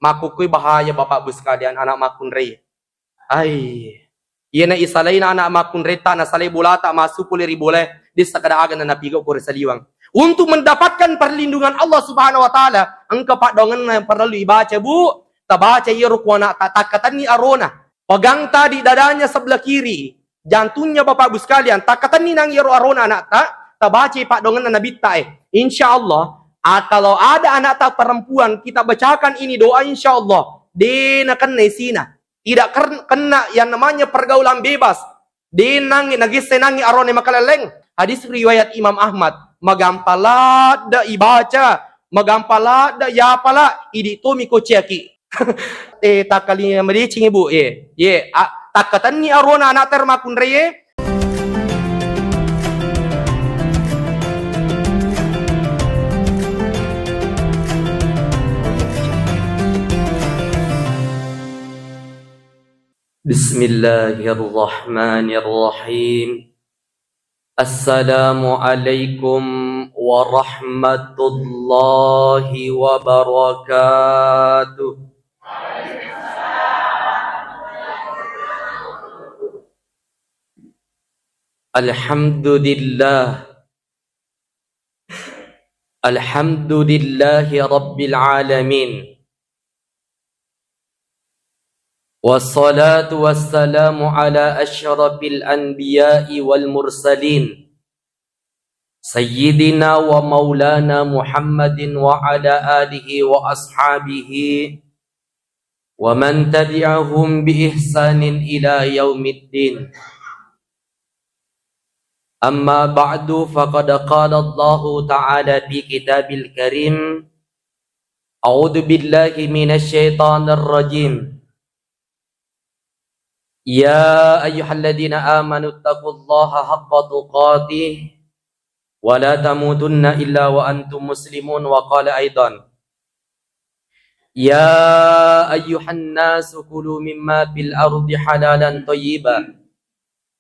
Makukui bahaya bapak ibu sekalian anak makun rei. Ai. Ia na isalai na anak makun reta na salai bulata masuk puliri boleh di sekada agan na nabigo ko saliwang. Untuk mendapatkan perlindungan Allah Subhanahu wa taala, engkau pak dongan yang perlu dibaca bu. Tabaca ia rukwana takatan ni arona. Pegang tadi dadanya sebelah kiri. Jantungnya bapak ibu sekalian. Takatan ni nang iero arona anak tak. Tabaca pak dongan na nabita InsyaAllah. Kalau ada anak tak perempuan, kita bacakan ini doa insyaAllah. Dia nak kena sina. Tidak kena yang namanya pergaulan bebas. Dia nagis senangi arone makaleleng. Hadis riwayat Imam Ahmad. Magampalat da ibaca. Magampalat da yapala. Idi to miko ciaki. Takalinya mericing ibu. Takatan ni arona anak termakun reye. Bismillahirrahmanirrahim. Assalamualaikum warahmatullahi wabarakatuh. Alhamdulillah. Alhamdulillahi rabbil alamin. Wassalatu wassalamu ala asyrafil anbiya'i wal mursalin Sayyidina wa maulana Muhammadin wa ala alihi wa ashabihi wa man tabi'ahum bi ihsanin ila yaumiddin. Amma ba'du faqad qala Allah ta'ala fi kitabil karim. A'udzu billahi minasy syaithanir rajim. Ya ayyuhalladzina amanu taqullaha haqqa tuqatih wa la tamutunna illa wa antum muslimun wa qala aidan Ya ayyuhan nasu kulu mimma fil ardi halalan thayyiban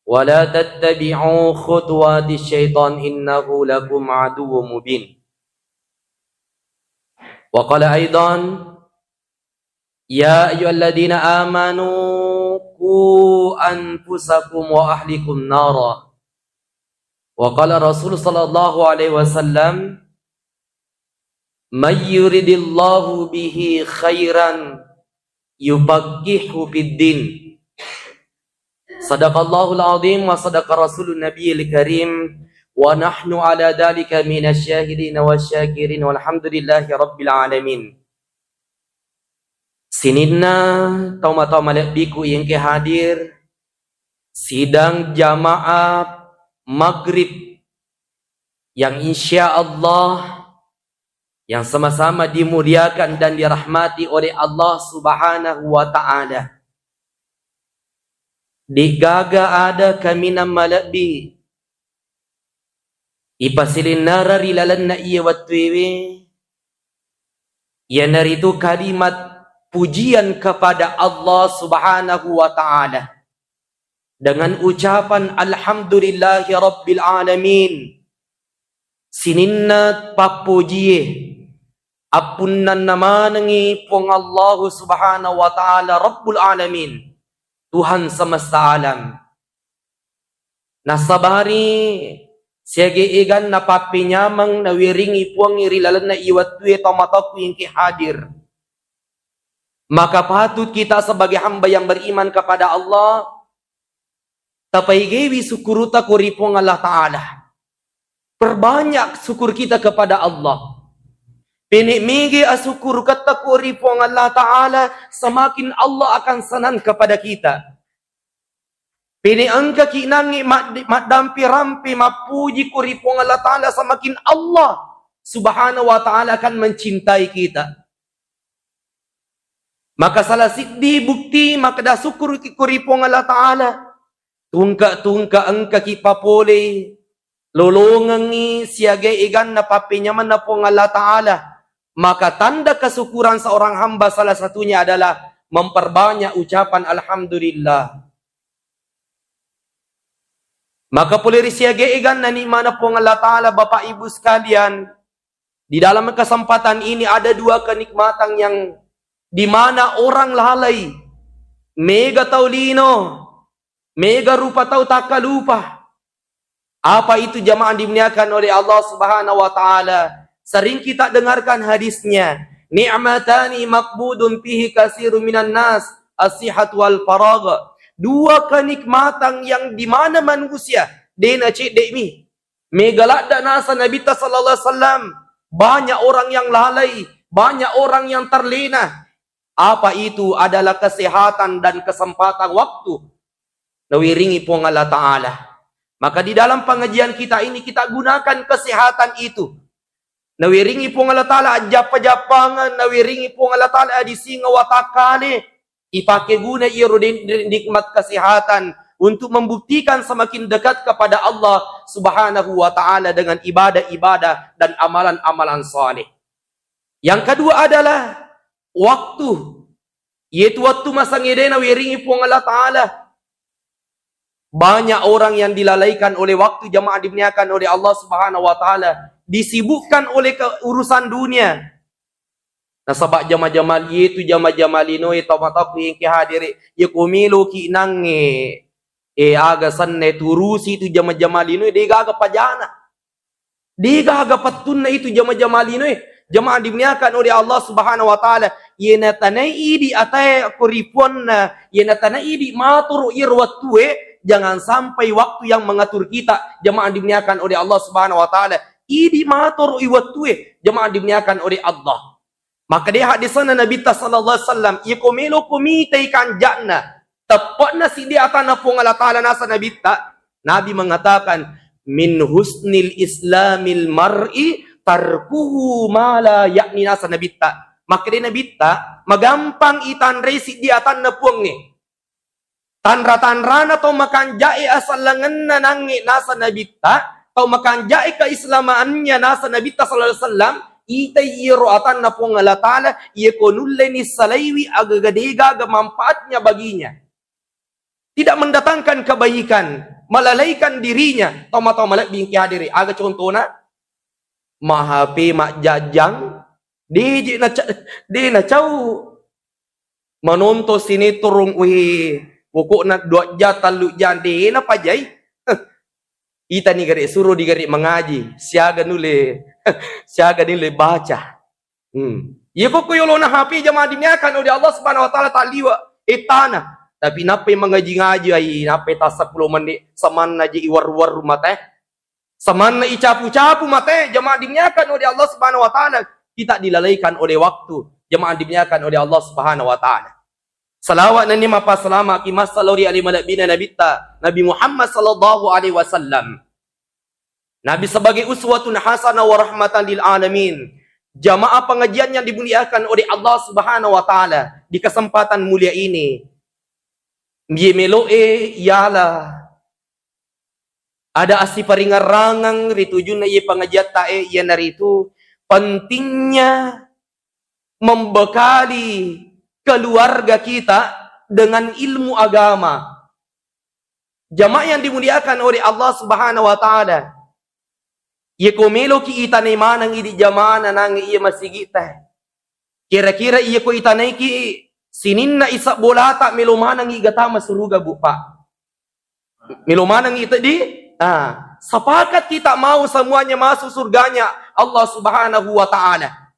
wa la tattabi'u khutuwati syaitan innahu lakum aduwwum mubin wa qala aidan Ya ayyuhalladzina amanu qu anfusakum wa ahlikum nara. Wa qala Rasul sallallahu alaihi wasallam may yuridillahu bihi khairan yufaqihu fid din. Sadaqallahul azim wa sadaqa rasulun nabiyil karim wa nahnu ala dhalika minasy syahidin wasyakirin walhamdulillahi rabbil alamin. Sininna tauma-tauma biku yang ke hadir sidang jamaah maghrib yang insya Allah yang sama-sama dimuliakan dan dirahmati oleh Allah Subhanahu wa ta'ala. Di gaga ada kami nama lebih ipasilin narari lalanna iya watwewe yang naritu kalimat pujian kepada Allah Subhanahu wa ta'ala dengan ucapan alhamdulillahi rabbil alamin. Sininna papujiye apunnan namanangi pong Allah Subhanahu wa ta'ala rabbul alamin, Tuhan semesta alam. Nasabari siage igan napapinyamang nawiringi puang irilalan na iwatwe tamataku yang hadir. Maka patut kita sebagai hamba yang beriman kepada Allah tapaigewi syukuruta kuripong Allah Ta'ala. Perbanyak syukur kita kepada Allah. Pinikmigi asyukur kata kuripong Allah Ta'ala, semakin Allah akan senang kepada kita. Piniangka kinangi madampi rampi mapuji kuripong Allah Ta'ala, semakin Allah Subhanahu wa Ta'ala akan mencintai kita. Maka salah siddi bukti maka dah syukur kuripong Allah Ta'ala. Tungka-tungka engka kipapole. Lolongangi siaga igan na papinyaman na pong Allah Ta'ala. Maka tanda kesyukuran seorang hamba salah satunya adalah memperbanyak ucapan Alhamdulillah. Maka boleh siaga igan na ni mana pong Allah Ta'ala Bapak Ibu sekalian. Di dalam kesempatan ini ada dua kenikmatan yang di mana orang lalai, mega taulino, mega rupa tau tak lupa. Apa itu jamaah dimuliakan oleh Allah Subhanahu wa taala? Sering kita dengarkan hadisnya, ni'matani maqbudun fihi katsirun minan nas, as-sihat wal faragh. Dua kenikmatan yang di mana manusia dena cik dek mi. Megalak dan nasa Nabi sallallahu alaihi wasallam. Banyak orang yang lalai, banyak orang yang terlena. Apa itu? Adalah kesehatan dan kesempatan waktu. Nawiringi pun Allah Ta'ala. Maka di dalam pengajian kita ini kita gunakan kesehatan itu. Nawiringi pun Allah Ta'ala ajap-ajapangan, nawiringi pun Allah Ta'ala adisinga watakale. Ipake guna nikmat kesehatan untuk membuktikan semakin dekat kepada Allah Subhanahu wa taala dengan ibadah-ibadah dan amalan-amalan saleh. Yang kedua adalah waktu. Yaitu waktu masa ngedena wiringi pun Allah taala. Banyak orang yang dilalaikan oleh waktu, jamaah dimuliakan oleh Allah Subhanahu wa taala, disibukkan oleh urusan dunia. Nah, sabak jama-jamal itu jama-jamal ino tamat yang ki hadiri ya kumilo ki nange aga sanne turusi itu jama-jamal ino de gaga pajana de gaga patunna itu jama-jamal ino jamaah dimuliakan oleh Allah Subhanahu wa taala yena tanai di atai koriponna yena tanai di matur irwatue. Jangan sampai waktu yang mengatur kita, jamaah dimuliakan oleh Allah Subhanahu wa taala, idi matur iwatue, jamaah dimuliakan oleh Allah. Maka dia hadis sana Nabi sallallahu alaihi wasallam, ikumilo kumitai kan janna. Tepatna si dia atana pun Allah taala nasa Nabi ta. Nabi mengatakan, min husnil islamil mar'i tarkuhu mala yakni nasa Nabi ta. Maka dia Nabi ta magampang itan resi dia atana pun ni. Tanra-tanrana atau makan jae asal lengan nangi nasa Nabi ta atau makan jae keislamaannya nasa Nabi ta sallallahu alaihi wasallam. Itayiro atan na pong Allah Ta'ala yekonulleni salaiwi agagadega manfaatnya baginya. Tidak mendatangkan kebaikan, melalaikan dirinya. Tau malak bingki hadiri. Aga contohnya, mahape mak jajang, di na cau menonton sinetron pokok na 2 jam 3 jam di na pajai. Ita ni gari suruh di gari mengaji, siaga nule. Siaga nile baca. Ia kok yolo na hapi jamaah dimuliakan oleh Allah Subhanahu wa taala taliwa etana. Tapi nape mengaji-ngaji ai nape tasak 10 menit samanna ji iwar-war mate. Samanna icapu-capu mate jamaah dimuliakan oleh Allah Subhanahu wa taala. Kita dilalaikan oleh waktu, jamaah dimuliakan oleh Allah Subhanahu wa taala. Salawat dan lima pasalama ki masalori ali malabina nabita Nabi Muhammad sallallahu alaihi wasallam. Nabi sebagai uswatun hasanah wa rahmatan lil alamin. Jamaah pengajian yang dimuliakan oleh Allah Subhanahu wa taala di kesempatan mulia ini. Miemeloe yala. Ada asi paringarangang ritujuna ye pengajian tae ye naritu pentingnya membekali keluarga kita dengan ilmu agama. Jamaah yang dimuliakan oleh Allah Subhanahu wa taala. Ia komelo ki itanay manang idi jamana nang iya masigita. Kira-kira iya ko itanay ki sinin na isa bolata melumanang igatama suruga bupa. Melumanang ita di sepakat kita mau semuanya masuk surganya Allah Subhanahu wa taala.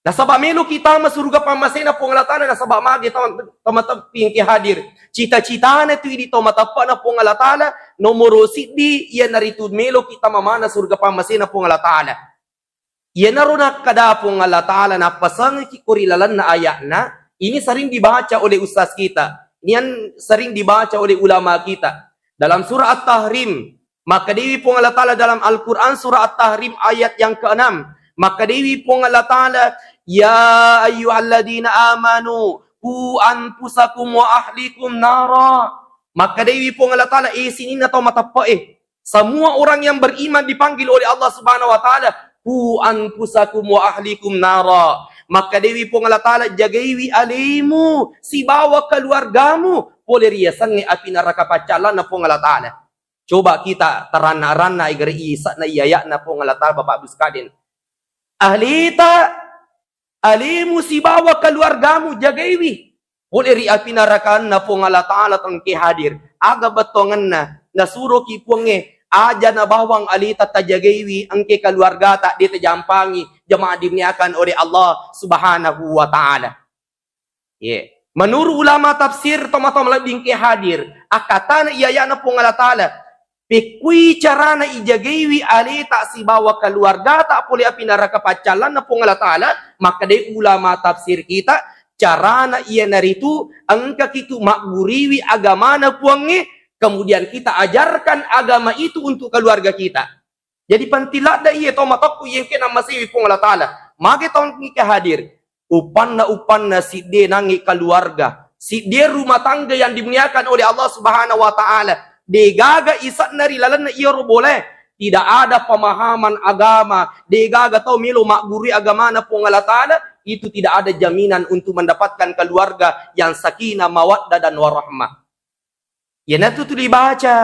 Nasabak melo kita masuruga pamasena pong latana nasabak magi tamatap pingki hadir. Cita-cita na itu idi tamatapa na pong latana nomoro sidi iya naritud melo kita mamana surga pamasena pong latana. Iya naruna kada pong latana na pasang kikurilalan na ayak na ini sering dibaca oleh ustaz kita. Ini sering dibaca oleh ulama kita. Dalam surah At-Tahrim, maka dewi pong latana dalam Al-Quran surah At-Tahrim ayat yang ke-6. Maka dewi pong latana ya ayyuhalladzina amanu qu anfusakum wa ahlikum nara. Maka dewi pong Allah Ta'ala sini na tau matapa semua orang yang beriman dipanggil oleh Allah Subhanahu wa taala qu anfusakum wa ahlikum nara. Maka dewi pong Allah Ta'ala jagaiwi alimu si bawa keluargamu boleh riasan api neraka pacalan na pong Allah Ta'ala. Coba kita terana-rana igari isa na iyayak na pong Allah Ta'ala Bapak Ibu sekalian. Ahlita alimu si bawa keluargamu jagaiwi. Boleh ri api narakan na pong Allah Ta'ala tang ki hadir. Aga batongan na suruh ki ponge aja na bawang alita tajagaiwi ang ki keluarga tak ditajampangi jamaah dimniakan oleh Allah Subhanahu wa Ta'ala. Menurut ulama tafsir tomatom labing ki hadir akatana iya na pong Allah Ta'ala pekui carana ijagaiwi alita si bawa keluarga tak boleh api neraka pacalan na pong Allah Ta'ala. Maka dari ulama tafsir kita carana iya naritu angka kitu makburiwi agama na puangi kemudian kita ajarkan agama itu untuk keluarga kita. Jadi pantilak da iya tomatokku yang kena masih pong Allah Ta'ala. Maka tahun ni hadir upan na si de nangi keluarga si de rumah tangga yang dimuliakan oleh Allah Subhanahu wa Ta'ala. Degaga isat nari lalan na iyo boleh. Tidak ada pemahaman agama. Degaga tau milo makburi agama na pong Allah Ta'ala. Itu tidak ada jaminan untuk mendapatkan keluarga yang sakinah, mawaddah dan warahmah. Ya natu tu dibaca.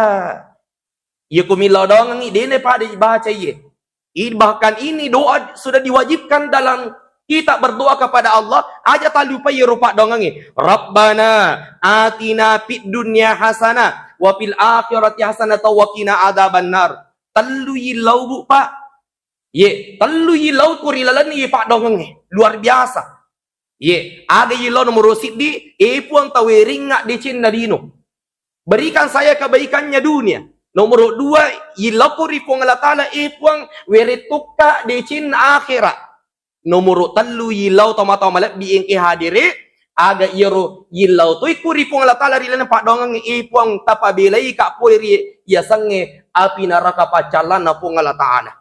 Ya kumilau dong ngi dene pada dibaca ye. Bahkan ini doa sudah diwajibkan dalam kita berdoa kepada Allah. Aja tak lupa ya rupa dong ngi. Rabbana atina fid dunya hasanah wa fil akhirati hasanah wa qina adzabannar. Telu yilau bu pak. Ye, telu yilau kurilalan ye pak dong ngi. Luar biasa. Ye, ada yilau nomor siddi puang tawering ngak dicin nadino. Berikan saya kebaikannya dunia. Nomor 2, yilapuri pong Allah Ta'ala puang weretuka dicin akhirat. Nomor 3, yilau tomatau malap biing hadiri. Aga iro yilau tu ikuri pong Allah Ta'ala rilana pak dongang puang tapabilai kak poiri yasange api neraka pacalan na pong Allah Ta'ala.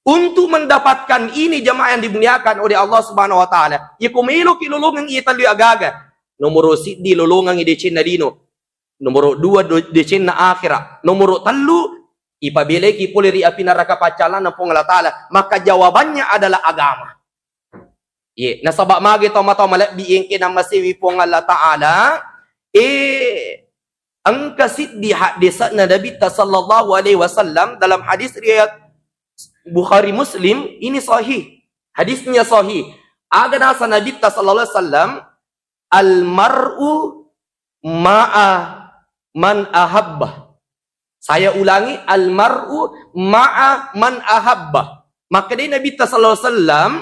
Untuk mendapatkan ini jemaah yang dimuliakan oleh Allah Subhanahu wa Ta'ala. Yakumilo kilulungan itali agaga. Nomor 1 dilulungan dicin nadino. Nomor 2 dicin na akhirat. Nomor 3 ipabile ki puli ri api neraka pacalan na pong Allah Ta'ala. Maka jawabannya adalah agama. Ye, nasabak magi toma malak biing kina masiwi pong Allah Ta'ala. Ang kasiddi hadis na Nabi sallallahu alaihi wasallam dalam hadis riwayat Bukhari Muslim ini sahih. Hadisnya sahih. Aga nasa Nabi sallallahu alaihi wasallam al-mar'u ma'a man ahabba. Saya ulangi, al-mar'u ma'a man ahabba. Maka dari Nabi sallallahu alaihi wasallam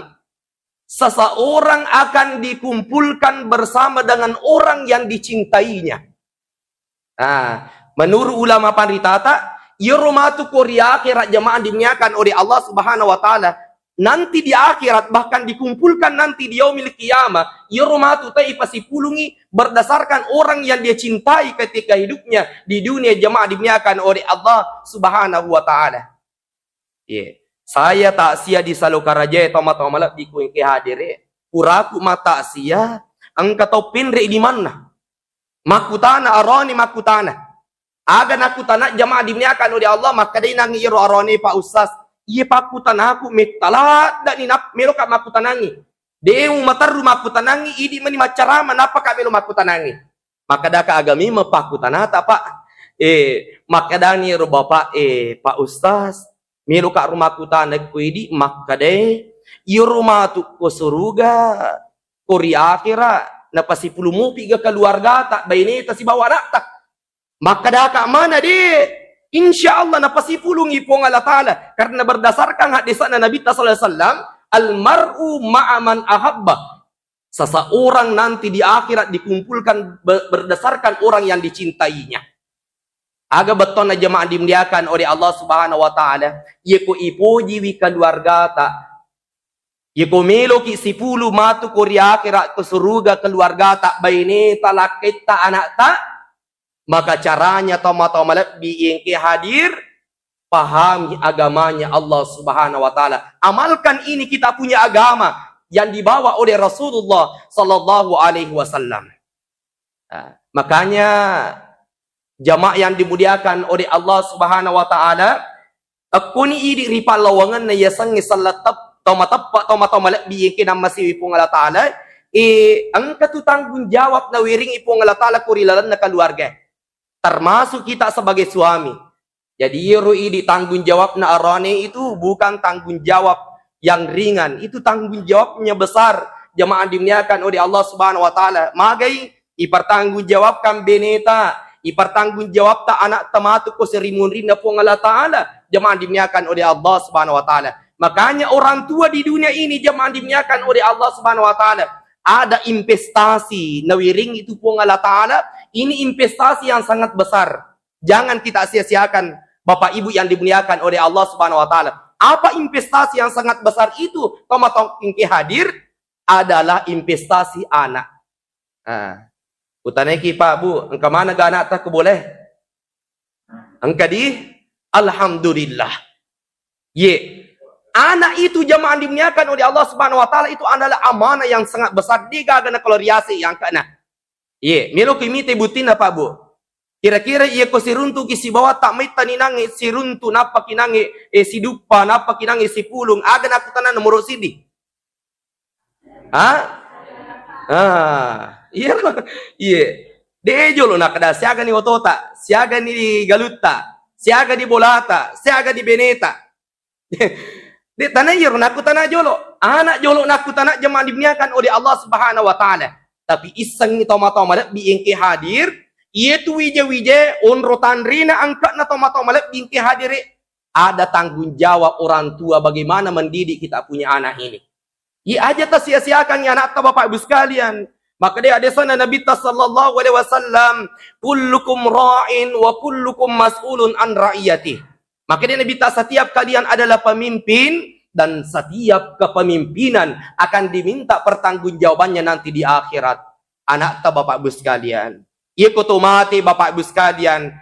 seseorang akan dikumpulkan bersama dengan orang yang dicintainya. Menurut ulama panritata, yurmatu Korea akhirat jemaah dimiakan oleh Allah Subhanahu wa Ta'ala. Nanti di akhirat bahkan dikumpulkan nanti di yaumil qiyamah yurmatu taipasipulungi berdasarkan orang yang dia cintai ketika hidupnya di dunia jemaah dimiakan oleh Allah Subhanahu wa Ta'ala. Saya tak sia di Salokaraja tomat-tomat di kuing ke hadire. Puraku mata sia ang katau pinre di mana? Makutana aroni makutana. Aga nakutana jemaah dimiakan oleh Allah maka dia nangi iro aroni Pak Ustaz. Iya pakutan aku metalat dan inap melo kak makutanangi. Deu mataru makutanangi idi meni macara manapa kak melo makutanangi. Maka daka agami mepakutanata pak. Maka dani ro bapak Pak Ustaz melo kak rumah kutanak ku idi maka de iyo rumah tu ko suruga kori akhirat na pasipulumu piga keluarga tak baini si bawa anak tak. Maka daka mana de? Insya Allah napasipulungi pong Allah Ta'ala. Karena berdasarkan hadis Nabi sallallahu alaihi wasallam, al-mar'u ma'aman ahabba. Seseorang nanti di akhirat dikumpulkan berdasarkan orang yang dicintainya. Aga beton na jemaah dimuliakan oleh Allah Subhanahu wa Ta'ala. Yeko ipoji wi keluarga ta. Yeko melo ki sipulu matu kori akhirat ke surga keluarga ta baini talakit ta anak ta. Maka caranya tomat-tomat biing ke hadir, pahami agamanya Allah Subhanahu wa Ta'ala. Amalkan ini kita punya agama yang dibawa oleh Rasulullah sallallahu alaihi wasallam. Makanya jamaah yang dimuliakan oleh Allah Subhanahu wa Ta'ala, aku ni idi ripa lawangan na yasangi salatap tomat-tomat biing ke namasi ipong Allah Ta'ala. Ang katutanggung jawab na wiring ipong Allah Ta'ala kurilalan na keluarga. Termasuk kita sebagai suami. Jadi di tanggung jawab na arane itu bukan tanggung jawab yang ringan. Itu tanggung jawabnya besar. Jemaah dimuliakan oleh Allah Subhanahu wa taala. Magai ipertanggungjawabkan beneta, ipertanggungjawabta anak tematu ko serimun rinda po Allah taala. Jemaah dimuliakan oleh Allah Subhanahu wa taala. Makanya orang tua di dunia ini jemaah dimuliakan oleh Allah Subhanahu wa taala. Ada investasi nawiring itu po Allah taala. Ini investasi yang sangat besar. Jangan kita sia-siakan Bapak Ibu yang dimuliakan oleh Allah Subhanahu wa taala. Apa investasi yang sangat besar itu? Tomatong ingki hadir adalah investasi anak. Utaneki Pak Bu, engkau mana ga anak tak boleh? Engkau di alhamdulillah. Anak itu jemaah dimuliakan oleh Allah Subhanahu wa taala itu adalah amanah yang sangat besar. Dia gana kaloriasi yang kena. Melo kimi te butina Pak Bu. Kira-kira ko siruntu kisi bawa tak may taninangi siruntu napa kinangi si dupa napa kinangi si pulung agan aku tanan nomor sidi. Dejo lo nakada siaga ni otota, siaga ni galuta, siaga di bolata, siaga di beneta. De tanah yero naku tanah jolo, anak jolo naku tanah jemaah dimuliakan oleh Allah Subhanahu wa taala. Tapi iseng ni toma-toma biingki hadir, itu wije-wije onrotan rina angkat na toma-toma biingki hadir. Ada tanggung jawab orang tua bagaimana mendidik kita punya anak ini. Aja tak sia-siakan ya anak Bapak Ibu sekalian. Maka dia ada sana Nabi sallallahu alaihi wasallam, kullukum ra'in wa kullukum mas'ulun an ra'iyati. Maka dia Nabi setiap kalian adalah pemimpin dan setiap kepemimpinan akan diminta pertanggungjawabannya nanti di akhirat. Anak Bapak Ibu sekalian. Iko mati Bapak Ibu sekalian.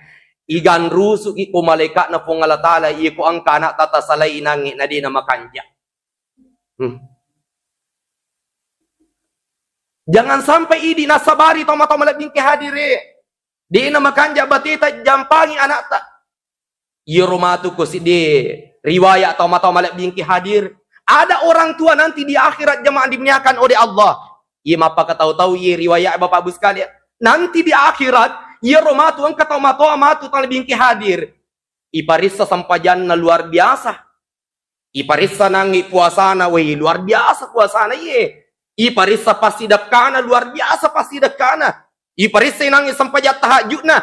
Igan rusuk iko malaikat na pong Allah Ta'ala iko ang kanak tata salay inangi na di na makanja. Jangan sampai idi nasabari toma-toma labing kehadiri. Di na makanja batita jampangi anak ta. Yurumatu ko si di riwayat toma-toma labing kehadir. Ada orang tua nanti di akhirat jemaah dimuliakan oleh Allah. Mapa kataw-taw riwayat Bapak Ibu sekalian. Nanti di akhirat yurumatu ang kataw-mataw amatu talabing kehadir. Iparisa sampajan na luar biasa. Iparisa nangi puasana luar biasa puasana Iparisa pasti dekana luar biasa pasti dekana. Iparisa nangi sampajat tahajud na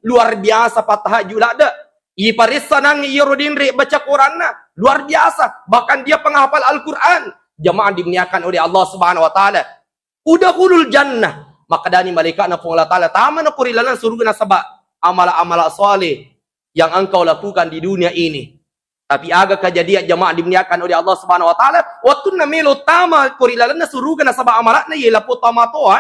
luar biasa pat tahajud ada. Iparisa nangi yerodin re baca Quran na luar biasa bahkan dia penghafal Al-Quran. Jemaah dimuliakan oleh Allah Subhanahu wa taala. Udkhulul jannah. Maka dani malaikat na Allah taala taman na kurilanan surga na sabak amala-amala saleh yang engkau lakukan di dunia ini. Tapi aga kejadian jemaah dimuliakan oleh Allah Subhanahu wa taala, waktu na melo tama kurilalan na surga na sabak amalat na yelapo tama-toa,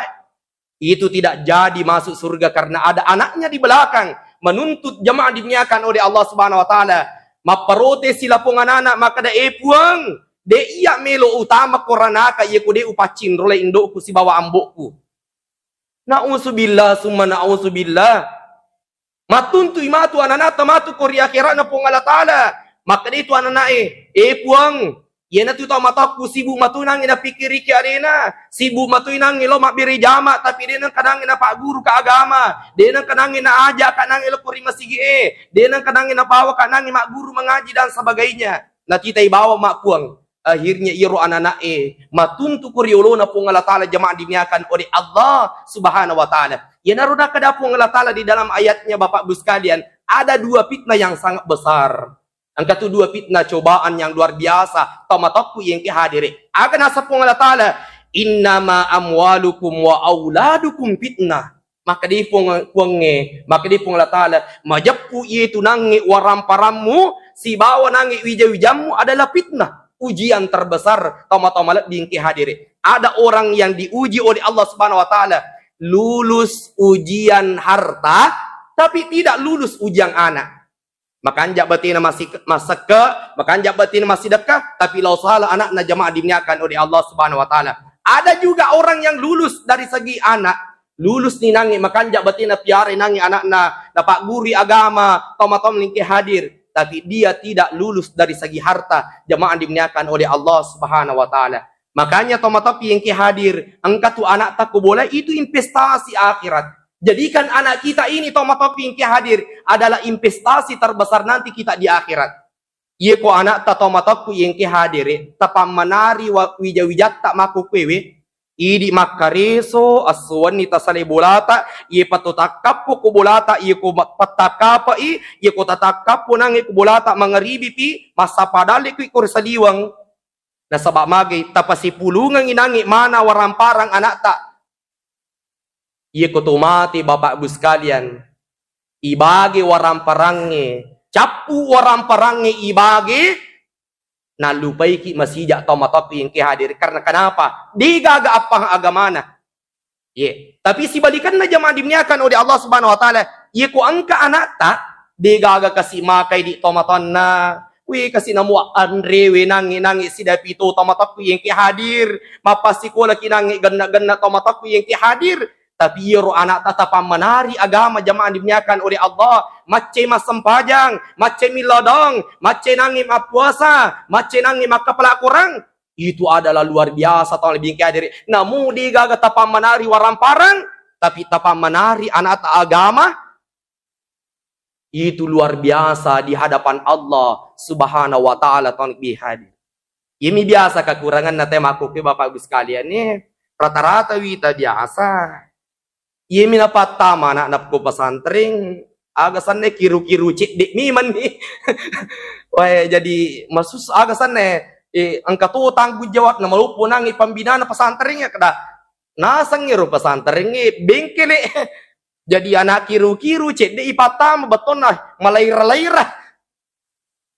itu tidak jadi masuk surga karena ada anaknya di belakang menuntut jemaah dimuliakan oleh Allah Subhanahu wa taala. Maparote sila anak maka da epuang de iya melo utama koranaka ye ko de upacin role indokku si bawa ambokku. Na'udzubillah summa na'udzubillah. Matuntu imatu ananata matu koria akhirat na pong Allah taala. Maka itu anak puang yana tu tahu mataku sibuk matunang ina pikiri ke arena sibuk matunang ilo mak beri jama tapi dia nang kadang ina pak guru ke agama dia nang kadang ina aja kanang ilo kuri masigi dia nang kadang ina bawa kanang mak guru mengaji dan sebagainya nah kita bawa mak puang akhirnya iro anak matuntu kuri ulo na pung Allah taala jemaah dimiakan oleh Allah Subhanahu wa taala yana roda kadapung Allah taala di dalam ayatnya Bapak Ibu sekalian ada dua fitnah yang sangat besar. Angka tu dua fitnah cobaan yang luar biasa. Tamatokku yang kehadiri. Akan asapung Allah Ta'ala. Innama amwalukum wa auladukum fitnah. Maka di puange. Maka di pung Allah Ta'ala. Majapku itu nangi waramparamu. Si bawa nangi wija-wijamu adalah fitnah. Ujian terbesar. Tamatokku yang kehadiri. Ada orang yang diuji oleh Allah Subhanahu wa Ta'ala. Lulus ujian harta. Tapi tidak lulus ujian anak. Maka anjak batin masih masaka, maka anjak batin masih dekat, tapi lau salah anak na jemaah dimuliakan oleh Allah Subhanahu wa taala. Ada juga orang yang lulus dari segi anak, lulus ni nangi maka anjak batin piare nangi anak na dapat guri agama, tom-tom lingki hadir, tapi dia tidak lulus dari segi harta, jemaah dimuliakan oleh Allah Subhanahu wa taala. Makanya tom-tom yang hadir, engkau tu anak tak boleh itu investasi akhirat. Jadikan anak kita ini tomatoping hadir adalah investasi terbesar nanti kita di akhirat. Ye ko anak ta tomatok ku yang ke hadiri tapam manari wa wija tak maku kwewe idi makareso aswan ni tasale bolata ye patutakap ko bolata ye ko patakapa ye ko tatakap po nang ko bolata mangaribi pi masa padali ko saliwang na sabab magi tapasipulungan inangi mana waramparang anak ta ye ko tumati bapak ibu sekalian ibagi waramparangnya capu waramparangnya ibagi na lupai ki masijak tomatok yang ki hadir karena kenapa digaga apa agamana ye tapi si balikan na jamaah dimniakan oleh Allah Subhanahu wa taala ye ko angka anak ta digaga kasih makai di tomaton na we kasih namu andre we nangi si dapito tomatok yang ki hadir mapasi ko laki nangi ganna tomatok yang ki hadir tapi yero anak tatapang menari agama jamaah dimniakan oleh Allah macam masempajang macam milodong macam nangi puasa macam nangi kepala kurang itu adalah luar biasa tahun lebih hadir namun digaga tapang menari waramparang tapi tapang menari anak agama itu luar biasa di hadapan Allah Subhanahu wa taala tahun lebih hadir ini biasa kekurangan na tema aku ke Bapak Ibu sekalian nih rata-rata wita biasa iya mina patama anak napko pasantring agasan ne kiru-kiru cik dik miman nih wah jadi masus agasan ne angka tu tanggung jawab na malupo nang pambina na pasantring ya kada nasang ngiro pasantring bengkele jadi anak kiru-kiru cik dik ipatama beton nah malaira-laira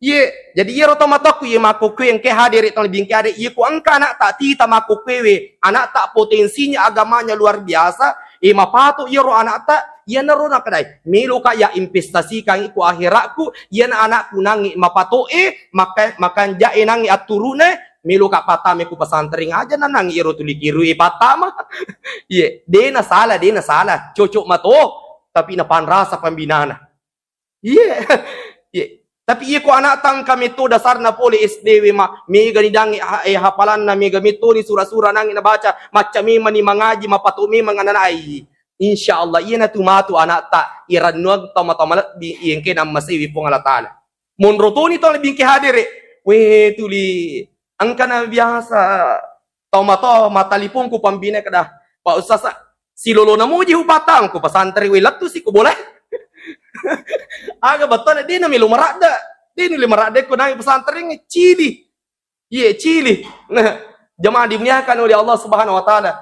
ye jadi ye rotomatok ye makoku yang ke hadir itu lebih ke hadir ye ku angka anak tak tita makoku anak tak potensinya agamanya luar biasa mapato yero anak ta yan na ron kadai milo kaya investasi kang iku akhiratku yan anakku nangi mapato makan jae nangi aturune milo ka patame ku pasantring aja na nangi iro tulikiru patama ye dena salah cocok mato tapi na panrasa pambinana ye tapi ye ko anak tang kami to dasar na poli SDW mega ni dangi hafalan na mega mito ni sura-sura nangi na baca macam mi mani mangaji mapatumi mangananai insyaallah iya na tumatu anak ta iranuag tama-tama di yengke na masiwi pong Allah taala monroto ni to lebih ke hadir we tuli angka na biasa tama-tama matalipong ko pambina kada pa usasa silolo na mo ji upatang ko pasantri we lattu si ko boleh aga betul dia nami lumarada dia ni lumarada ko nang pesantren cili ye cili nah jamaah dimuliakan oleh Allah Subhanahu wa taala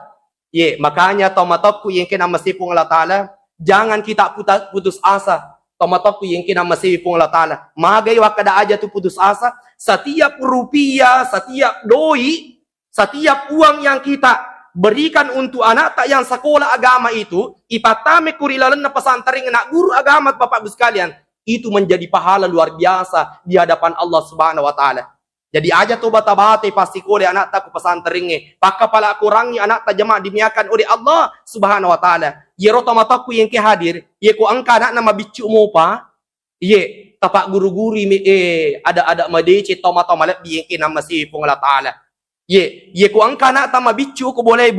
ye makanya tomatokku yang kena masipung Allah taala jangan kita putus asa tomatokku yang kena masipung Allah taala magai wakada aja tu putus asa setiap rupiah setiap doi setiap uang yang kita berikan untuk anak tak yang sekolah agama itu ipatame kurilalan na pesantren nak guru agama Bapak Ibu sekalian itu menjadi pahala luar biasa di hadapan Allah Subhanahu wa taala. Jadi aja tu bata-bata pasti kole anak tak ku pesantren pakka pala kurangi anak tak jemaah dimiakan oleh Allah Subhanahu wa taala. Ye rotomataku yang ke hadir ye ko angka anak nama bicu mo pa ye tapak guru-guru ada madece toma-toma lek yang ke nama si pung Allah taala. Ye ku angka anak tama bicu ko boleh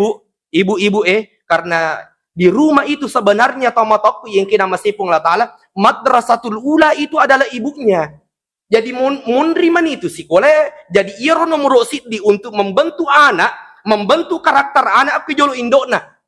ibu karena di rumah itu sebenarnya tomatok yang kena masipung Allah taala madrasatul ula itu adalah ibunya. Jadi mundri man itu sih boleh jadi iro nomor di untuk membentuk anak, membentuk karakter anak aku jolo indokna.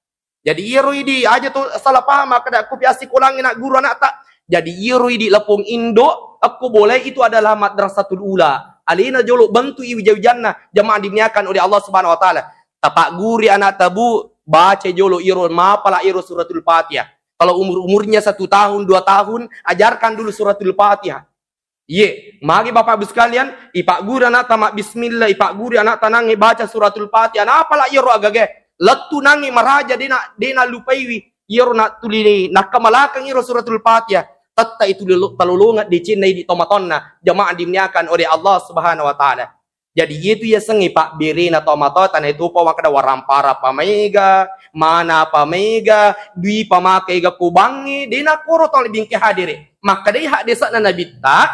Jadi iro idi aja tuh salah paham kada aku biasa ulangi nak guru anak tak. Jadi iro idi lepung indok aku boleh itu adalah madrasatul ula. Alina jolo bantu iwijawijanna jamaah dimiakan oleh Allah Subhanahu wa taala. Tapak guri anak tabu baca jolo iro mapala iro suratul Fatihah. Kalau umurnya 1 tahun 2 tahun ajarkan dulu suratul Fatihah. Ye, magi Bapak Ibu sekalian, ipak guri anak tamak bismillah, ipak guri anak tanangi baca suratul Fatihah. Nah apala iro agage letu nangi maraja dena lupaiwi iro nak tulini nak kamalakang iro suratul Fatihah. Tatta itu talulungat di Cina di tomatonna jamaah dimniakan oleh Allah Subhanahu wa taala. Jadi itu ya sengi Pak Birina tomato tanah itu pa wakada warampara pamega mana pamega dui pamakai ga kubangi dina koro tong lebih ke hadiri. Maka dei hak desa na nabi ta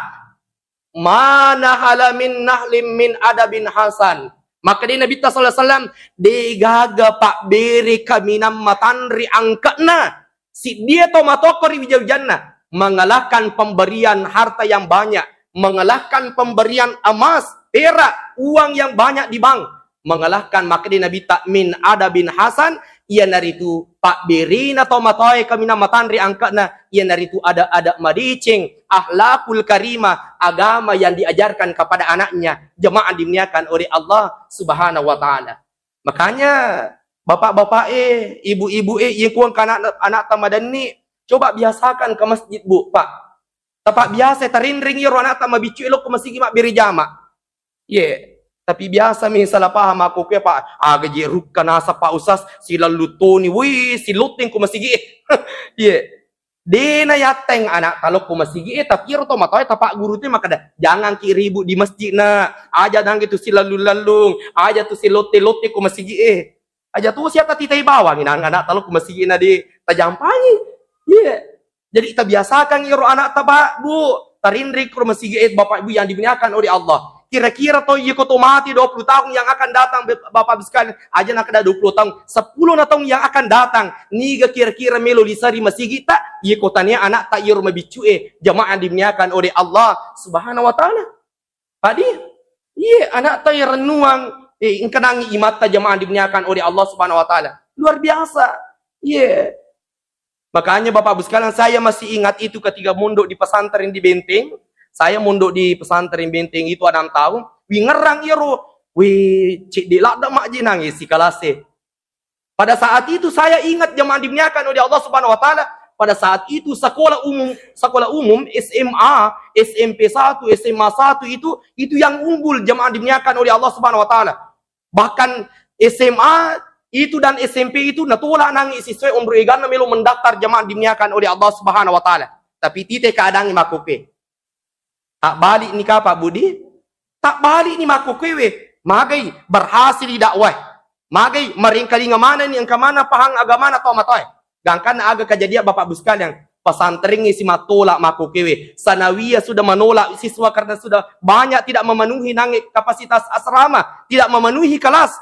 mana halamin nahlim min adabin hasan. Maka dei Nabi sallallahu alaihi wasallam degaga Pak Biri kaminam matanri angkana si dia tomato kori wijau jannah mengalahkan pemberian harta yang banyak mengalahkan pemberian emas, perak, uang yang banyak di bank. Mengalahkan, maka di Nabi takmin ada bin Hasan, ia dari itu pak birin atau matoy kami nama tanri angkatna, ia dari itu ada madicing, akhlakul karimah, agama yang diajarkan kepada anaknya, jemaah dimuliakan oleh Allah Subhanahu wa taala. Makanya bapak-bapak ibu-ibu yang kuang anak tamadan ni, coba biasakan ke masjid bu, pak. Tapak biasa tarinring yo anak tamabicu elok ke masjid mak biri jama. Tapi biasa mi salah paham aku ke pak, gaji rukan asa pak usas sila lutoni, wih siluting ku masigi. Dena yateng anak kalau ku masigi tapi ro to matoy tapak guru tu maka jangan ki ribut di masjid na. Aja dang gitu sila lalung, aja tu silote-lote ku masigi aja tu siapa titai bawang anak kalau ku masigi na di tajampani. Jadi kita biasakan iro anak tabak bu, tarinrik ku masigi bapak ibu yang dimuliakan oleh Allah. Kira-kira toh iya koto mati 20 tahun yang akan datang bapak sekalian aja nak ada 20 tahun 10 tahun yang akan datang niga kira-kira melo disari masigi tak iya kotanya anak tak iya rumah bicu jamaah dimuliakan oleh Allah Subhanahu wa taala. Tadi anak tak iya renuang ingkenangi imata jamaah dimuliakan oleh Allah Subhanahu wa taala. Luar biasa. Makanya bapak sekalian saya masih ingat itu ketika mondok di pesantren di Benteng. Saya mondok di pesantren Benteng itu 6 tahun. Wi ngerang iro. Wi cik dilak dak mak je nangis si kalase. Pada saat itu saya ingat jemaah dimuliakan oleh Allah Subhanahu wa taala. Pada saat itu sekolah umum SMA, SMP 1, SMA 1 itu yang unggul jemaah dimuliakan oleh Allah Subhanahu wa taala. Bahkan SMA itu dan SMP itu natulak nangis siswa umur igana melu mendaftar jemaah dimuliakan oleh Allah Subhanahu wa taala. Tapi tite keadaan makuke. Tak balik ni Pak Budi? Tak balik ni maku kewe. Magai berhasil di dakwah. Magai meringkali ngamana ni engka mana pahang agama atau matoy. Gangkan aga kejadian Bapak Ibu sekalian. Pesantren si matolak maku kewe. Sanawiyah sudah menolak siswa karena sudah banyak tidak memenuhi nangik kapasitas asrama, tidak memenuhi kelas.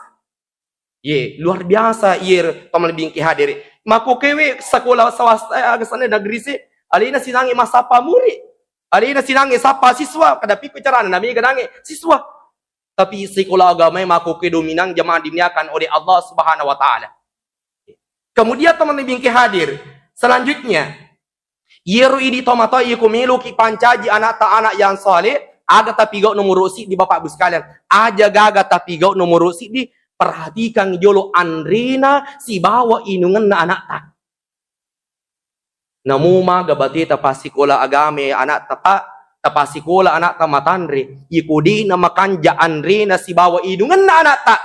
Luar biasa pamal bingki hadir. Maku kewe sekolah swasta aga sana negeri si alina sinangi masapa murid. Alina sinangi sapa siswa kada piku carana nami gadangi siswa. Tapi sekolah agama maku ke dominan jamaah dimuliakan oleh Allah Subhanahu wa taala. Kemudian teman bingki hadir. Selanjutnya, yeru ini tomato iku miluki pancaji anak yang soleh, aga tapi gau nomor rosi di bapak ibu sekalian. Aja gaga tapi gau nomor rosi di perhatikan jolo Andrina si bawa inungan na anak tak. Namuma gabati tapasikola agame anak tapasikola anak tamatanri ikudi na makanja Andrina si bawa inungan na anak tak.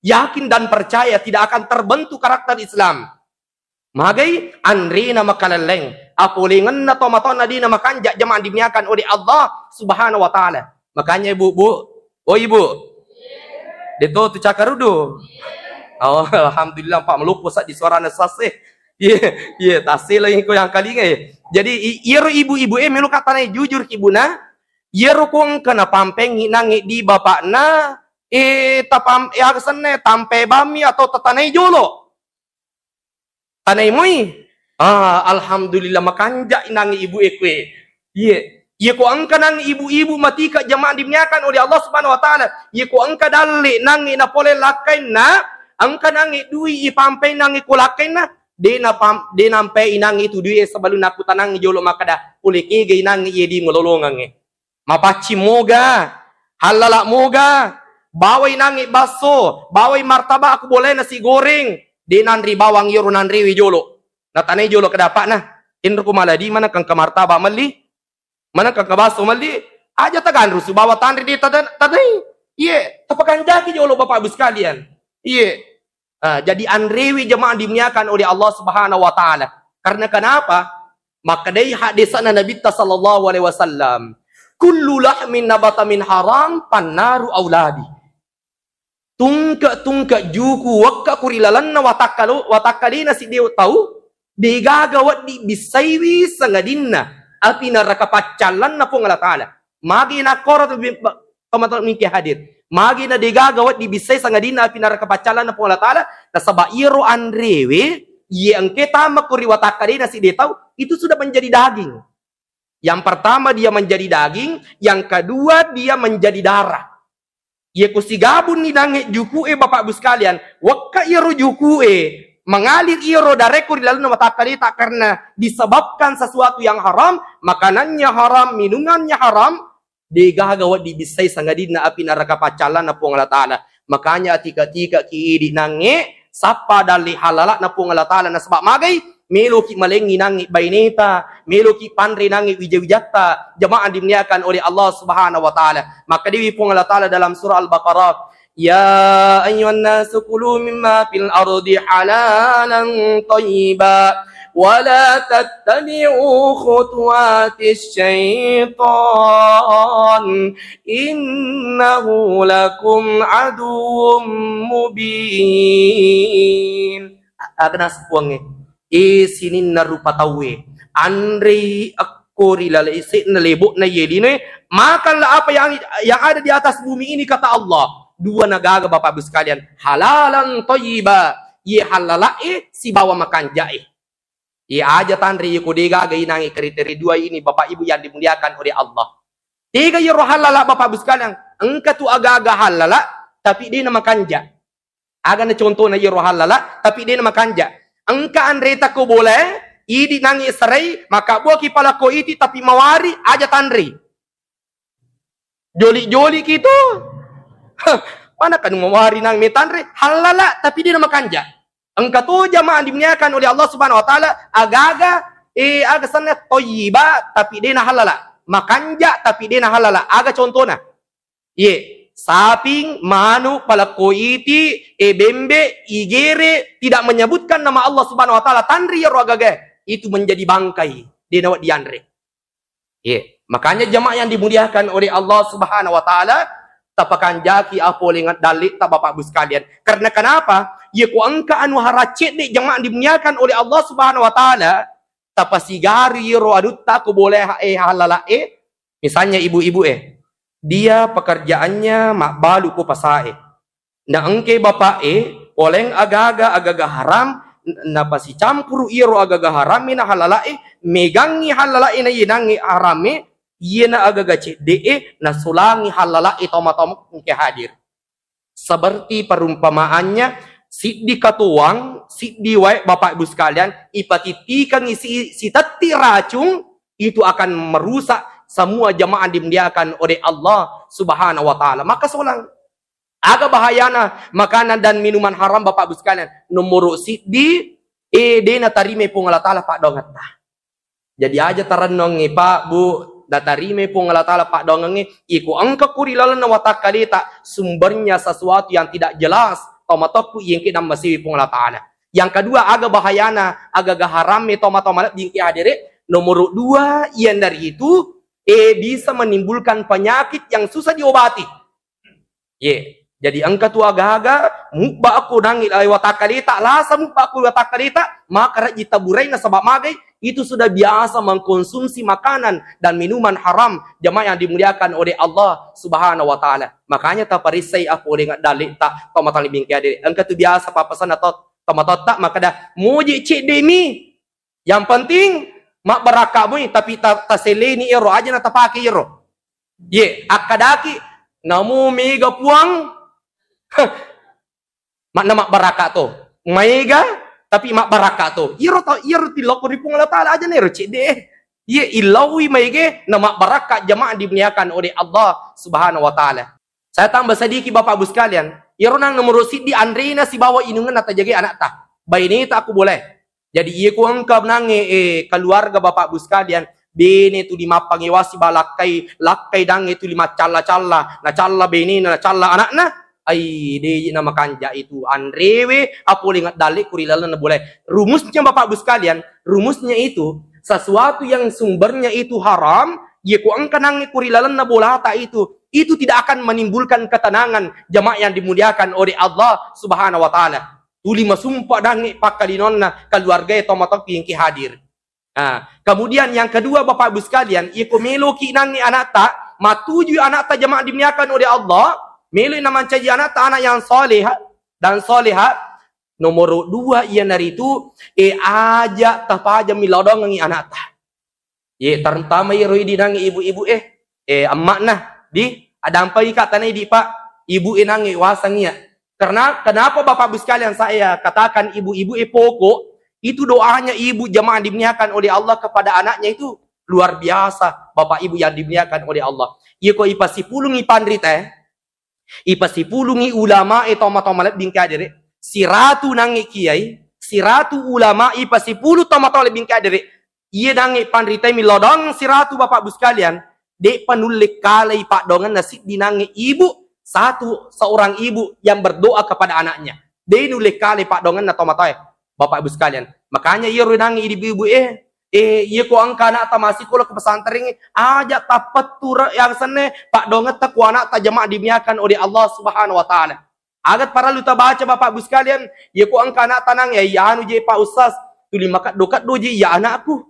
Yakin dan percaya tidak akan terbentuk karakter Islam. Magai Andrina makalaleng. Apulingan na tomaton na di na makanja jamaah dimuliakan oleh Allah Subhanahu wa taala. Makanya ibu, ibu. Dito tu cakarudo. Oh, alhamdulillah Pak melupus di suara nasasih. Tasih lah yang kali ni. Jadi ibu-ibu melu katanya jujur kibuna. Iero kong kena pampeng nangi di bapak na tapam agsane tampe bami atau tatanay jolo. Tanay moy. Alhamdulillah makanja inangi ibu ekwe. Ko angka nang ibu-ibu matika jamaah dimuliakan oleh Allah Subhanahu wa taala. Ko angka dali nangi na pole lakay na angka nangi dui ipampay nangi kulakay na. De nampe inang itu duit sebelum aku tanang jolo makada uliki ge inang ye di ngololongang mapaci moga halala moga bawai nangi baso bawai martabak aku boleh nasi goreng de nanri bawang yoro nanri wi jolo natane jolo kedapak nah inru ku maladi mana kang ke martabak mali mana kang ke baso mali aja tagan rusu bawa tanri di tadai tapakan jaki jolo bapak ibu sekalian jadi Andrewi jemaah dimuliakan oleh Allah Subhanahu wa taala. Karena kenapa? Maka dari hadisan Nabi sallallahu alaihi wasallam, kullu lahmin nabata min haram pannaru auladi. Tungka juku wakka kurilalanna watakalina si dia tahu digagawat di bisaywi sangadinna api neraka pacalanna pun Allah taala. Magi nakorat teman-teman miki hadir. Magi na digagawat di bisay sa nga din na pinarakapatsyalan na po Allah Ta'ala na sa bairo Andrewe, yang kita makuriwatak ka din na si Detaw, itu sudah menjadi daging. Yang pertama dia menjadi daging, yang kedua dia menjadi darah. Ia kusigabun ni nangit juku Bapak Ibu sekalian, wakka iro juku mengalir iro dareku di lalu mata kalita karena disebabkan sesuatu yang haram, makanannya haram, minumannya haram, digagawa dibisay sangadin na api neraka pacalan na po Allah Ta'ala. Makanya atika-tika ki di nangi sapa dali halala na po Allah Ta'ala na sebab magay melo ki malengi nangi baineta, melo ki panri nangi wijawijata, jamaah dimuliakan oleh Allah Subhanahu wa taala. Maka diwi pun Allah Taala dalam surah Al-Baqarah, ya ayyuhan nasu kulu mimma fil ardi halalan thayyiba wa la tattabi'u khutuwatis syaitan innahu lakum aduwwum mubin. Agna sepuangnya sinin na rupa tawe Andre akori lalai na lebok na yeline makanlah apa yang ada di atas bumi ini kata Allah. Dua nagaga Bapak Ibu sekalian, halalan thayyiba, ye halalae si bawa makan jae. Ye aja tandri ye kodega gai nangi kriteria dua ini Bapak Ibu yang dimuliakan oleh Allah. Tiga ye halala Bapak Ibu sekalian, engka tu aga-aga halala tapi dia nama kanja. Aga na contoh na ye halala tapi dia nama kanja. Engka andreta ko boleh, idi nangi serai, maka buah kipala ko iti tapi mawari aja tandri. Joli-joli gitu. Mana kan mawari nang metandri, halala tapi dia nama kanja. Engka tu jamaah dimuliakan oleh Allah Subhanahu wa taala, aga-aga aga sana thayyiba tapi dia na halala. Makanja tapi dia na halala. Aga contohna. Saping, manu, palakoiti, bembe, igere, tidak menyebutkan nama Allah Subhanahu wa taala, tandri ya rogaga, itu menjadi bangkai di nawat diandre. Makanya jemaah yang dimuliakan oleh Allah Subhanahu wa taala, tapakan jaki apo lengat dalik ta Bapak Ibu sekalian. Karena kenapa? Ya ku angka anu haracet di jemaah dimuliakan oleh Allah Subhanahu wa taala, tapasigari ro adutta ku boleh halala misalnya ibu-ibu dia pekerjaannya mak balu ko pasae. Na engke bapak oleng agaga haram na pasi campur iro agaga haram na halalae megangi halalae na yinangi harame yena agaga cede na sulangi halalae toma-toma engke hadir. Seperti perumpamaannya siddi katuang siddi wae Bapak Ibu sekalian ipatitikan si tati racung itu akan merusak semua jamaah dimuliakan oleh Allah Subhanahu wa taala. Maka seorang agak bahayana makanan dan minuman haram Bapak Ibu sekalian. Nomor siddi dena tarime pung Allah taala pak dongat. Jadi aja taranong Pak Bu datarime pung Allah taala pak dongange iku angka kuri lalan wa takalita sumbernya sesuatu yang tidak jelas tomatoku yang kita masih pung Allah taala. Yang kedua agak bahayana agak haram tomat-tomat jingki hadire. Nomor dua yang dari itu bisa menimbulkan penyakit yang susah diobati. Jadi angka tu agak-agak mukba aku nangil ay watakalita lasa mukba aku watakalita maka kita burai na sebab magai itu sudah biasa mengkonsumsi makanan dan minuman haram jamaah yang dimuliakan oleh Allah Subhanahu wa taala. Makanya ta parisai aku dengan dalik tak tomatali bingki ade. Angka tu biasa papasan atau tomatot tak maka dah muji cik demi. Yang penting mak barakamu tapi taseleni iro aja na tapake iro. Akadaki namu mega puang. Mak nama baraka to. Mega tapi mak baraka to. Iro tilok di pung Allah taala aja iro cede. Ilawi mege nama baraka jamaah dimuliakan oleh Allah Subhanahu wa taala. Saya tambah sedikit Bapak Ibu sekalian. Iro nang nomor siddi andrina si bawa inungan atau jaga anak ta. Baini tak aku boleh. Jadi iya ku angkap nange keluarga Bapak Ibu sekalian bene tu lima pangiwasi balakai lakai dange tu lima calla na calla bene na calla anakna ai de nama kanja itu andrewe apo lingat dalik kurilala na boleh. Rumusnya Bapak Ibu sekalian, rumusnya itu sesuatu yang sumbernya itu haram, iya ku angka nange kurilala na bolata itu tidak akan menimbulkan ketenangan jamaah yang dimuliakan oleh Allah Subhanahu wa taala. Tuli masumpah dangi pakalinonna keluarga tomatok yang ki hadir. Kemudian yang kedua Bapak Ibu sekalian, iku melo ki nangi anak ta, matuju anak ta jamaah dimuliakan oleh Allah, melo na mancaji anak ta anak yang soleh dan soleha. Nomor dua ia dari itu aja tapaja milodong ngi anak ta. Ye terutama ye roi dinangi ibu-ibu emak nah di ada ampai katanya di pak ibu nangi wasangnya. Karena kenapa Bapak Ibu sekalian saya katakan ibu-ibu pokok itu doanya ibu jemaah dimuliakan oleh Allah kepada anaknya itu luar biasa. Bapak Ibu yang dimuliakan oleh Allah. Ye ko ipa sipulungi pandri teh. Ipa sipulungi ulama toma-toma bingkai dere. Si ratu nangi kiai, si ratu ulama ipa sipulu toma-toma bingkai dere. Ia nangi pandri teh milodong si ratu Bapak Ibu sekalian. Dek penulik kalai pak dongan nasib dinangi ibu. Seorang ibu yang berdoa kepada anaknya. Dia nulis kali pak dongan atau matai. Bapak Ibu sekalian. Makanya ia renangi ibu-ibu ia ko angka anak ta masih kalau ke pesantren aja tapat tur yang sene pak dongan tak ku anak tak jemaah dimiakan oleh Allah Subhanahu wa taala. Agat para lu baca Bapak Ibu sekalian, ia ko angka anak tanang ya anu je Pak Ustaz, tuli makat dokat doji ya anakku.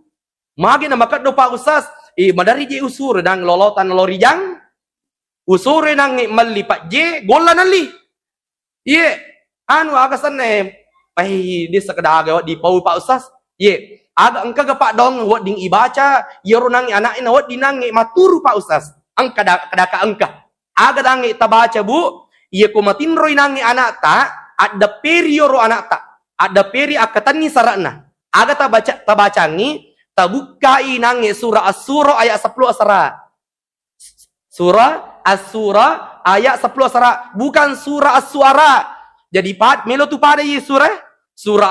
Magi na makat do Pak Ustaz, madari je usur dan lolotan lorijang. Usure nangi melipat je gola nali. Ye, anu agasan pai di sekedar aga di pau Pak Ustaz. Ye, aga engka pak dong wat ding ibaca, ye runangi anak ina wat dinangi maturu Pak Ustaz. Angka kadaka engka. Aga dangi tabaca Bu, ye ko matinroy nangi anak ta, ada perioro anak ta. Ada peri akatan ni sarana. Aga tabacangi tabukai nangi surah As-Surah ayat 10 asara. Surah As-Surah ayat 10 asara, bukan surah As-Suara. Jadi melo tu pada ye surah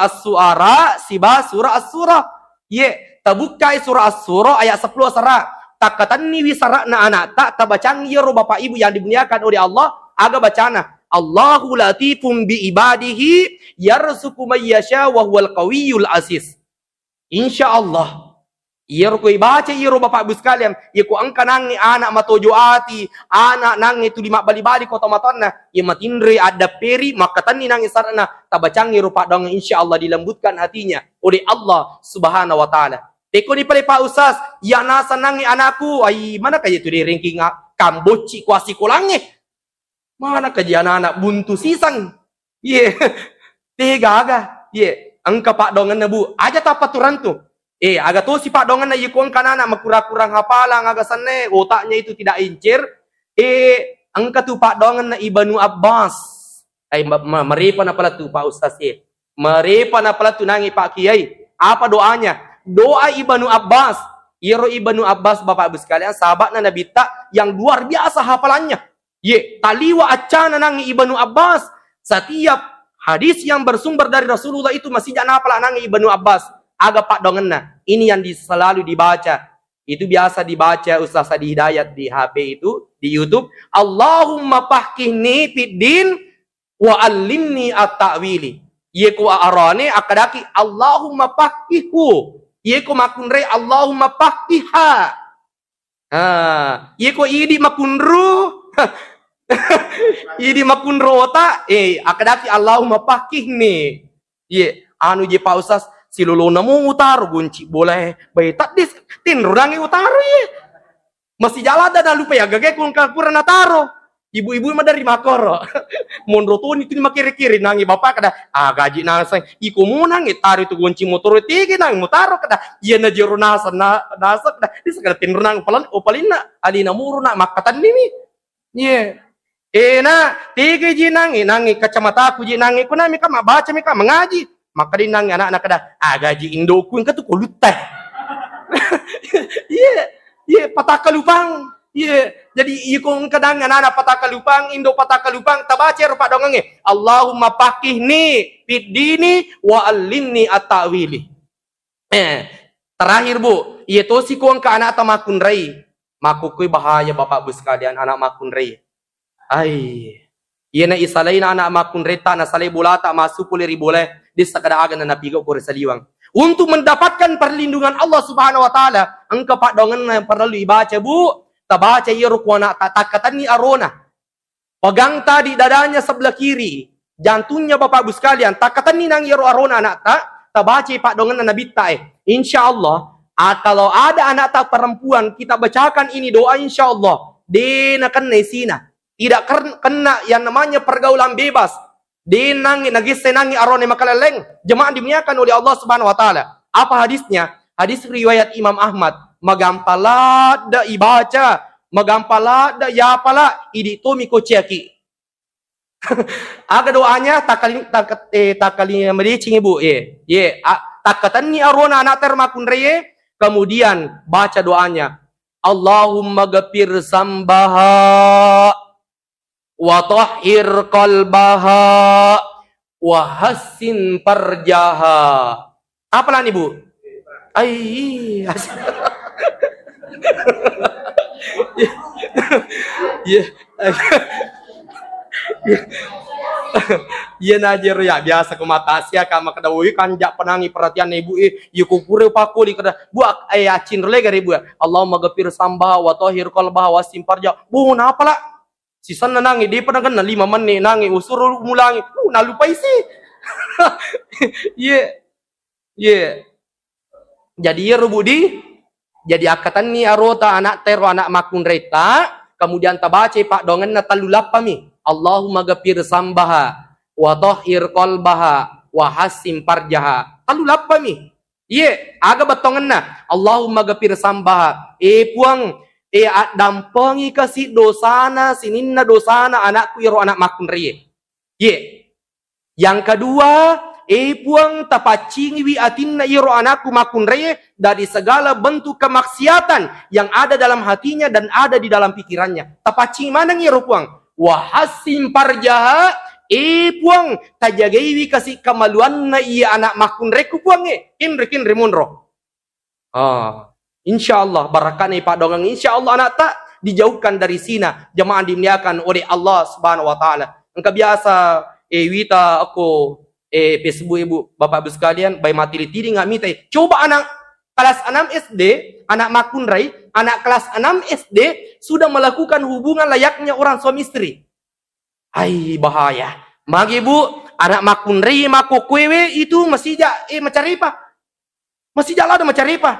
As-Suara siba surah As-Surah. Ye tabukai surah As-Surah ayat 10 asara. Takatan ni wisara na anak tak tabacang ye ro Bapak Ibu yang dimuliakan oleh Allah aga bacana. Allahu latifum bi ibadihi yarzuqu may yasha wa huwal qawiyul aziz. Insyaallah iya ko ibaca iya Bapak Ibu sekalian, iya ko angka nangi anak matojo ati, anak nangi tu lima bali-bali kota matonna, iya matindri ada peri maka tani nangi sarana tabacang iya Pak dong insyaallah dilembutkan hatinya oleh Allah Subhanahu wa taala. Teko ni pale Pak Ustaz, ya nasa nangi anakku, ai mana kaya tu di ranking kamboci kuasi kolange. Mana kaya anak buntu sisang. Iya. Tega aga. Iya, angka Pak dongan na Bu, aja tapaturan tu. Agak tuh si Pak dongan na yukong kanana makurang-kurang hafalan agak sana otaknya itu tidak incir. Angka tuh Pak dongan na Ibnu Abbas. Meripa na pala tuh Pak Ustaz Meripa na pala tuh nangi Pak Kiai. Apa doanya? Doa Ibnu Abbas. Iro Ibnu Abbas Bapak Ibu sekalian sahabat na Nabi tak yang luar biasa hafalannya. Taliwa acana nangi Ibnu Abbas. Setiap hadis yang bersumber dari Rasulullah itu masih jangan hafal nangi Ibnu Abbas. Aga Pak dongenna. Ini yang selalu dibaca. Itu biasa dibaca Ustaz Adi Hidayat di HP itu, di YouTube. Allahumma faqihni fid din wa allimni at-ta'wili. Yeku arane akadaki Allahumma faqihhu. Yeku makunre Allahumma faqiha. Yeku idi makunru. Idi makunro ta akadaki Allahumma faqihni. Anu je Pak Ustaz si lolo namo utaro gunci boleh bayi tak dis tin rudangi utaro masih jalan dan lupa ya gage kung kurang nataro ibu-ibu mah dari makoro monroton itu lima kiri-kiri nangi bapak kada gaji nasang iku mau nangi taruh itu gunci motor tiga nangi mutaro kada iya na jero nasa kada dis kada tin runang opalina alina muruna makatan nini na tiga ji nangi kacamata aku ji nangi kunami kama baca mika mengaji maka dinang anak-anak kada gaji indoku yang tu kuluteh. Pataka lupang. Jadi ikong kadang anak-anak pataka lupang, indo pataka lupang tabaca rupa dongange. Allahumma faqihni fid dini wa allimni at-ta'wili. Terakhir Bu, to si kuang ka anak tamakun rai. Makukui bahaya Bapak Ibu sekalian anak makun rai. Iya na isalay na anak makun reta na salay bulata masuk puliri boleh di sakadaagan na napigaw ko saliwang. Untuk mendapatkan perlindungan Allah Subhanahu wa taala, ang Pak dongan na perlu ibaca Bu, tabaca iyo ko na tatakatan ni arona. Pegang tadi dadanya sebelah kiri, jantungnya Bapak Ibu sekalian, takatan ni nang iyo arona anak tabaca Pak dongan na nabita Insyaallah, kalau ada anak tak perempuan kita bacakan ini doa insyaallah, denakan nesina. Tidak kena yang namanya pergaulan bebas. Dinangi nagisenangi arone makaleleng. Jemaah dimuliakan oleh Allah Subhanahu wa taala. Apa hadisnya? Hadis riwayat Imam Ahmad. magampala da ibaca, magampala da yapala, idi to miko ciaki. Aga doanya takali medicing ibu takatan ni arona anak termakun reye, kemudian baca doanya. Allahumma ghafir sambaha wa tahhir qalbaha wa hassin farjaha. Apalah nih, Bu? Iya najer ya biasa kumatasya kama kadawui kanjak penangi perhatian ibu yukupure paku di kada buak acin rele gari bu Allahumma ghafir samba wa tahhir qalbah wa simparja bu napa lah sisan nangi di pernah kan 5 menit nangi usur mulangi nalupai sih ye jadi ya rubudi jadi akatan ni arota anak tero anak makun reta kemudian tabace pak dongen na talulap pami Allahumma ghafir sambaha wa tahhir qalbaha wa hassim farjaha. Talulap pami. Aga batongan na. Allahumma ghafir sambaha. Puang dampangi kasi dosana sininna dosana anakku iro anak makun riye. Yang kedua, puang tapacingi wi atinna iro anakku makun riye dari segala bentuk kemaksiatan yang ada dalam hatinya dan ada di dalam pikirannya. Tapacingi mana ngiro puang? Wahasim parjaha puang tajagaiwi kasih kemaluan na iya anak makun reku puang kinri munro. Insyaallah barakan pak dongang insyaallah anak tak dijauhkan dari sina jamaah dimuliakan oleh Allah Subhanahu wa taala. Engkau biasa wita aku Facebook ibu bapak ibu sekalian bay materi tiri nggak minta coba anak kelas 6 SD anak makun rai anak kelas 6 SD sudah melakukan hubungan layaknya orang suami istri. Bahaya. Magi bu, anak makun rai mako kwewe itu masih macaripa. Masih jalan ada macaripa.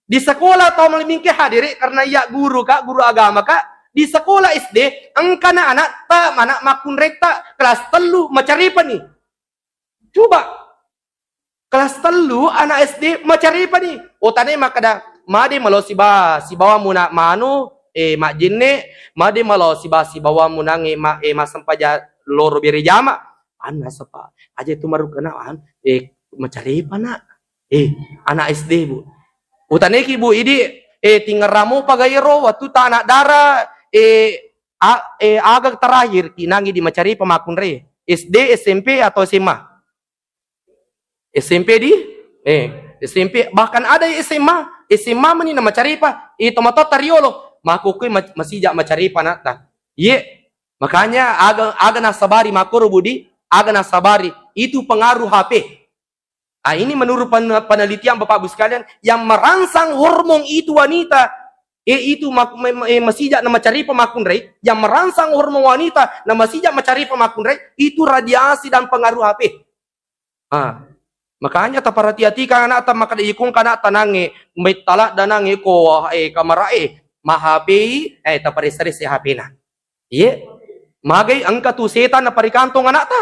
Di sekolah atau melimingke hadiri karena ya guru agama kak. Di sekolah SD, engkana anak makun rai tak kelas telu macaripa nih. Coba. Kelas telu anak SD macaripa nih. Tane makada made malo si bawa muna manu mak jinne made malo si bawa munange masampaja loro beri jama ana sapa aja itu maru kenaan macaripa nak anak SD bu utane ki bu idi tinggal ramu pagairo waktu tanah darah agak terakhir kinangi di macaripa makun re SD SMP atau SMA SMP di SMP bahkan ada SMA meni nama caripa tomato tariolo makuku masih jak macaripa nata makanya aga nasabari makuru budi aga nasabari itu pengaruh HP. Ini menurut penelitian Bapak Ibu sekalian yang merangsang hormon itu wanita itu masih jak nama caripa makun rei yang merangsang hormon wanita nama masih jak macaripa makun rei itu radiasi dan pengaruh HP. Makanya taparati-hati kan anak maka diikung kana tanange mitala danange ko kamarae mahapi taparisari si HP na. Magay angka tu setan na parikantong anak ta.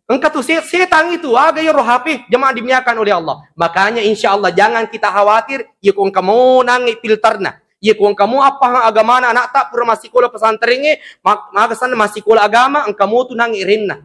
Angka tu setan itu agay ro HP jemaah dimuliakan oleh Allah. Makanya insyaallah jangan kita khawatir ikung kamu nangi filter na. Ikung kamu apa agama anak tak pura masih sekolah pesantren magasan masih sekolah agama engkamu tu nangi rinna.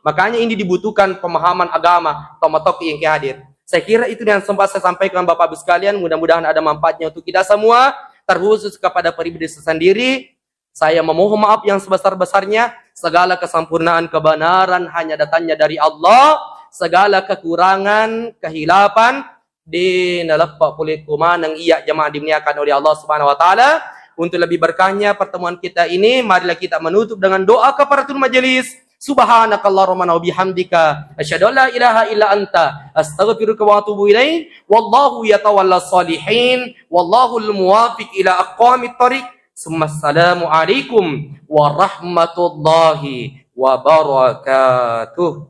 Makanya ini dibutuhkan pemahaman agama tomatok yang hadir. Saya kira itu yang sempat saya sampaikan Bapak Ibu sekalian. Mudah-mudahan ada manfaatnya untuk kita semua. Terkhusus kepada pribadi sendiri. Saya memohon maaf yang sebesar-besarnya. Segala kesempurnaan kebenaran hanya datangnya dari Allah. Segala kekurangan, kehilapan di nalapa kulit kuman yang ia jemaah dimuliakan oleh Allah Subhanahu wa taala. Untuk lebih berkahnya pertemuan kita ini, marilah kita menutup dengan doa kafaratul majelis. Subhanakallahumma wa bihamdika asyhadu an la ilaha illa anta astaghfiruka wa atubu ilaik wallahu yatawalla salihin wallahu al-muwafiq ila aqwamit thariq assalamu alaikum warahmatullahi wabarakatuh.